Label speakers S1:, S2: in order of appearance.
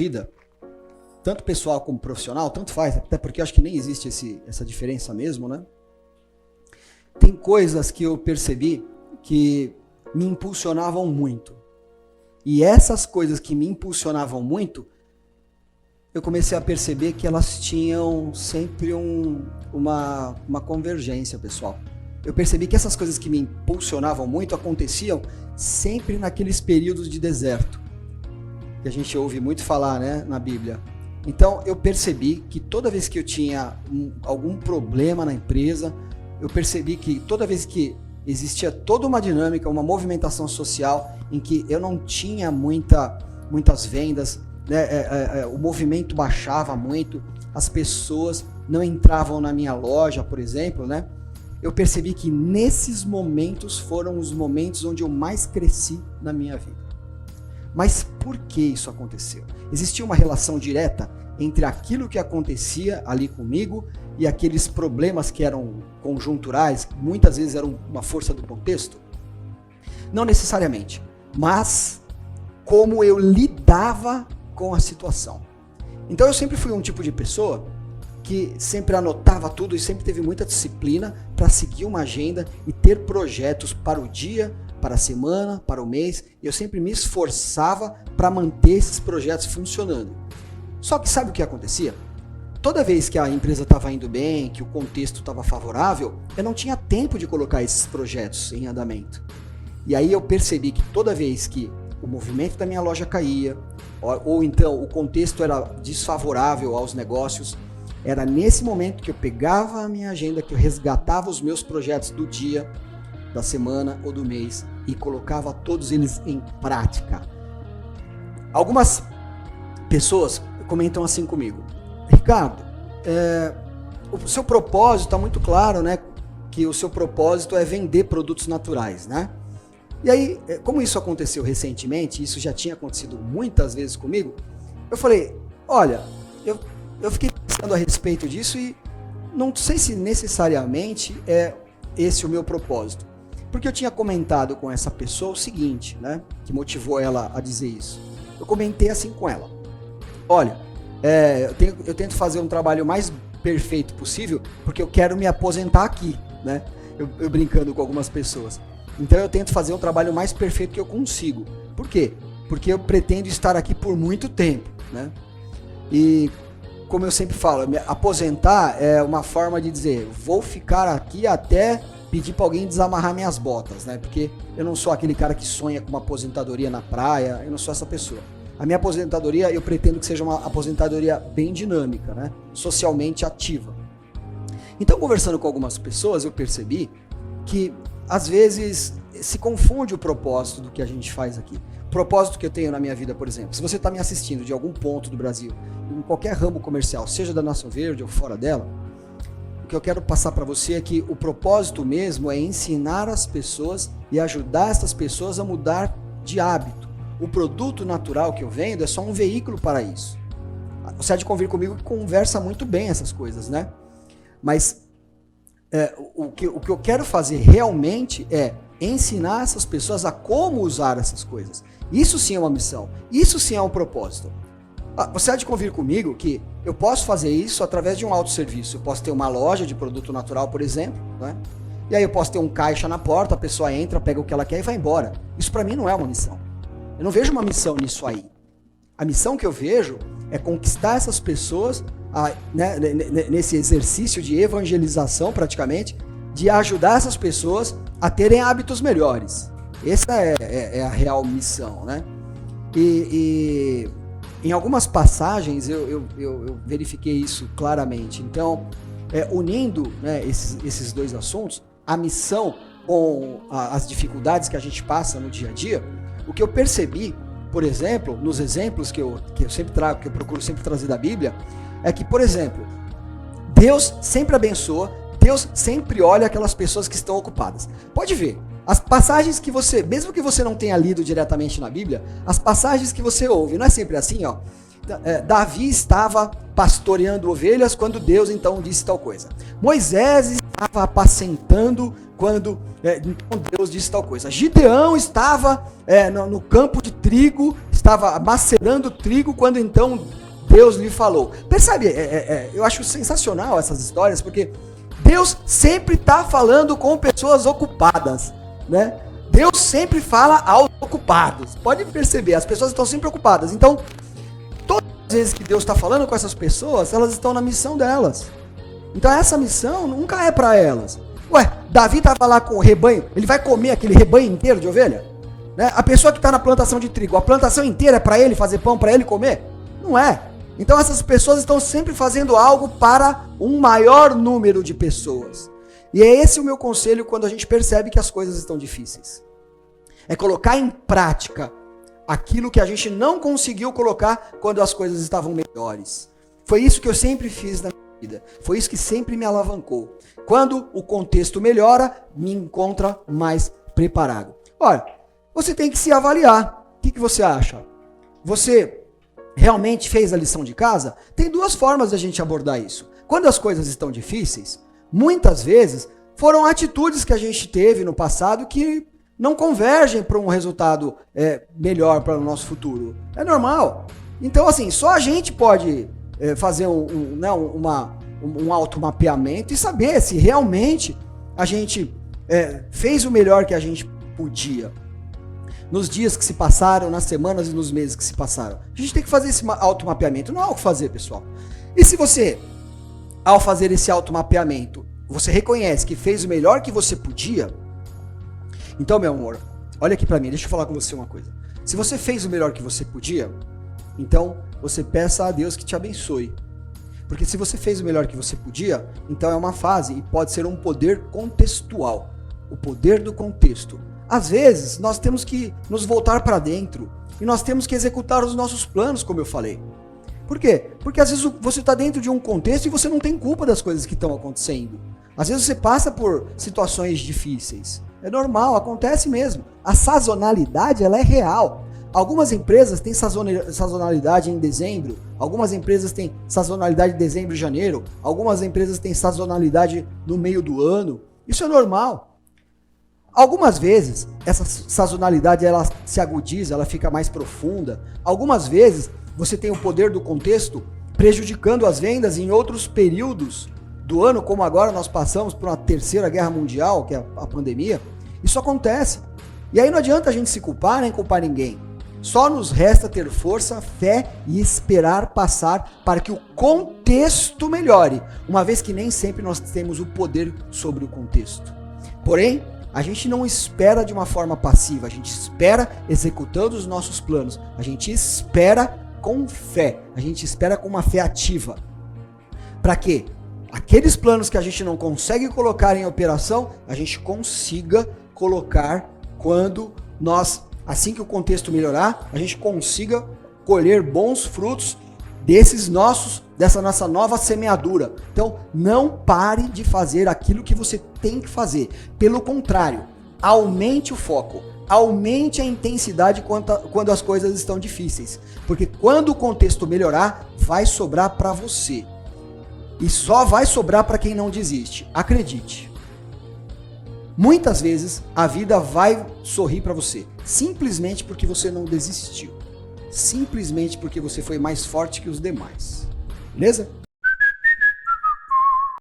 S1: vida, tanto pessoal como profissional, tanto faz, até porque eu acho que nem existe essa diferença mesmo, né? Tem coisas que eu percebi que me impulsionavam muito. E essas coisas que me impulsionavam muito, eu comecei a perceber que elas tinham sempre uma convergência, pessoal. Eu percebi que essas coisas que me impulsionavam muito aconteciam sempre naqueles períodos de deserto, que a gente ouve muito falar, né, na Bíblia. Então eu percebi que toda vez que eu tinha algum problema na empresa, eu percebi que toda vez que existia toda uma dinâmica, uma movimentação social em que eu não tinha muitas vendas, né, o movimento baixava muito, as pessoas não entravam na minha loja, por exemplo, né? Eu percebi que nesses momentos foram os momentos onde eu mais cresci na minha vida. Mas por que isso aconteceu? Existia uma relação direta entre aquilo que acontecia ali comigo e aqueles problemas que eram conjunturais, que muitas vezes eram uma força do contexto? Não necessariamente, mas como eu lidava com a situação. Então eu sempre fui um tipo de pessoa que sempre anotava tudo e sempre teve muita disciplina para seguir uma agenda e ter projetos para o dia, para a semana, para o mês. Eu sempre me esforçava para manter esses projetos funcionando. Só que sabe o que acontecia? Toda vez que a empresa estava indo bem, que o contexto estava favorável, eu não tinha tempo de colocar esses projetos em andamento. E aí eu percebi que toda vez que o movimento da minha loja caía, ou então o contexto era desfavorável aos negócios, era nesse momento que eu pegava a minha agenda, que eu resgatava os meus projetos do dia, da semana ou do mês e colocava todos eles em prática. Algumas pessoas comentam assim comigo: Ricardo, o seu propósito está muito claro, né? Que o seu propósito é vender produtos naturais, né? E aí, como isso aconteceu recentemente, isso já tinha acontecido muitas vezes comigo, eu falei, olha, eu fiquei pensando a respeito disso e não sei se necessariamente é esse o meu propósito. Porque eu tinha comentado com essa pessoa o seguinte, né? Que motivou ela a dizer isso. Eu comentei assim com ela: olha, eu tento fazer um trabalho mais perfeito possível porque eu quero me aposentar aqui, né? Eu brincando com algumas pessoas. Então eu tento fazer um trabalho mais perfeito que eu consigo. Por quê? Porque eu pretendo estar aqui por muito tempo, né? E como eu sempre falo, me aposentar é uma forma de dizer, vou ficar aqui até pedir para alguém desamarrar minhas botas, né? Porque eu não sou aquele cara que sonha com uma aposentadoria na praia, eu não sou essa pessoa. A minha aposentadoria, eu pretendo que seja uma aposentadoria bem dinâmica, né? Socialmente ativa. Então, conversando com algumas pessoas, eu percebi que às vezes se confunde o propósito do que a gente faz aqui. O propósito que eu tenho na minha vida, por exemplo, se você está me assistindo de algum ponto do Brasil, em qualquer ramo comercial, seja da Nação Verde ou fora dela, o que eu quero passar para você é que o propósito mesmo é ensinar as pessoas e ajudar essas pessoas a mudar de hábito. O produto natural que eu vendo é só um veículo para isso. Você há de convir comigo que conversa muito bem essas coisas, né? Mas o que eu quero fazer realmente é ensinar essas pessoas a como usar essas coisas. Isso sim é uma missão. Isso sim é um propósito. Você há de convir comigo que eu posso fazer isso através de um autosserviço. Eu posso ter uma loja de produto natural, por exemplo, né? E aí eu posso ter um caixa na porta, a pessoa entra, pega o que ela quer e vai embora. Isso para mim não é uma missão. Eu não vejo uma missão nisso aí. A missão que eu vejo é conquistar essas pessoas né, nesse exercício de evangelização, praticamente, de ajudar essas pessoas a terem hábitos melhores. Essa é a real missão, né? E em algumas passagens eu verifiquei isso claramente. Então, unindo, né, esses dois assuntos, a missão com as dificuldades que a gente passa no dia a dia, o que eu percebi, por exemplo, nos exemplos que eu sempre trago, que eu procuro sempre trazer da Bíblia, é que, por exemplo, Deus sempre abençoa, Deus sempre olha aquelas pessoas que estão ocupadas. Pode ver, as passagens que você, mesmo que você não tenha lido diretamente na Bíblia, as passagens que você ouve, não é sempre assim, ó. Davi estava pastoreando ovelhas quando Deus então disse tal coisa. Moisés estava apacentando quando então Deus disse tal coisa. Gideão estava no campo de trigo, estava macerando trigo quando então Deus lhe falou. Percebe? Eu acho sensacional essas histórias, porque Deus sempre está falando com pessoas ocupadas, né? Deus sempre fala aos ocupados. Pode perceber, as pessoas estão sempre ocupadas. Então, todas as vezes que Deus está falando com essas pessoas, elas estão na missão delas. Então essa missão nunca é para elas. Ué, Davi estava lá com o rebanho, ele vai comer aquele rebanho inteiro de ovelha? Né? A pessoa que está na plantação de trigo, a plantação inteira é para ele fazer pão, para ele comer? Não é. Então essas pessoas estão sempre fazendo algo para um maior número de pessoas. E é esse o meu conselho quando a gente percebe que as coisas estão difíceis. É colocar em prática aquilo que a gente não conseguiu colocar quando as coisas estavam melhores. Foi isso que eu sempre fiz na minha vida. Foi isso que sempre me alavancou. Quando o contexto melhora, me encontra mais preparado. Olha, você tem que se avaliar. O que você acha? Você realmente fez a lição de casa? Tem duas formas de a gente abordar isso. Quando as coisas estão difíceis, muitas vezes foram atitudes que a gente teve no passado que não convergem para um resultado melhor para o nosso futuro. É normal. Então, assim, só a gente pode fazer um automapeamento e saber se realmente a gente fez o melhor que a gente podia. Nos dias que se passaram, nas semanas e nos meses que se passaram. A gente tem que fazer esse automapeamento. Não há o que fazer, pessoal. E se você, ao fazer esse automapeamento, você reconhece que fez o melhor que você podia, então, meu amor, olha aqui pra mim, deixa eu falar com você uma coisa. Se você fez o melhor que você podia, então você peça a Deus que te abençoe. Porque se você fez o melhor que você podia, então é uma fase e pode ser um poder contextual. O poder do contexto. Às vezes, nós temos que nos voltar para dentro e nós temos que executar os nossos planos, como eu falei. Por quê? Porque às vezes você está dentro de um contexto e você não tem culpa das coisas que estão acontecendo. Às vezes você passa por situações difíceis. É normal, acontece mesmo. A sazonalidade, ela é real. Algumas empresas têm sazonalidade em dezembro, algumas empresas têm sazonalidade em dezembro e janeiro, algumas empresas têm sazonalidade no meio do ano. Isso é normal. Algumas vezes, essa sazonalidade ela se agudiza, ela fica mais profunda. Algumas vezes, você tem o poder do contexto prejudicando as vendas em outros períodos do ano, como agora nós passamos por uma terceira guerra mundial, que é a pandemia. Isso acontece. E aí não adianta a gente se culpar nem culpar ninguém. Só nos resta ter força, fé e esperar passar para que o contexto melhore, uma vez que nem sempre nós temos o poder sobre o contexto. Porém, a gente não espera de uma forma passiva, a gente espera executando os nossos planos, a gente espera com fé, a gente espera com uma fé ativa. Para quê? Aqueles planos que a gente não consegue colocar em operação, a gente consiga colocar quando nós, assim que o contexto melhorar, a gente consiga colher bons frutos dessa nossa nova semeadura. Então, não pare de fazer aquilo que você tem que fazer. Pelo contrário, aumente o foco, aumente a intensidade quando as coisas estão difíceis. Porque quando o contexto melhorar, vai sobrar para você. E só vai sobrar para quem não desiste. Acredite. Muitas vezes a vida vai sorrir para você, simplesmente porque você não desistiu. Simplesmente porque você foi mais forte que os demais. Beleza?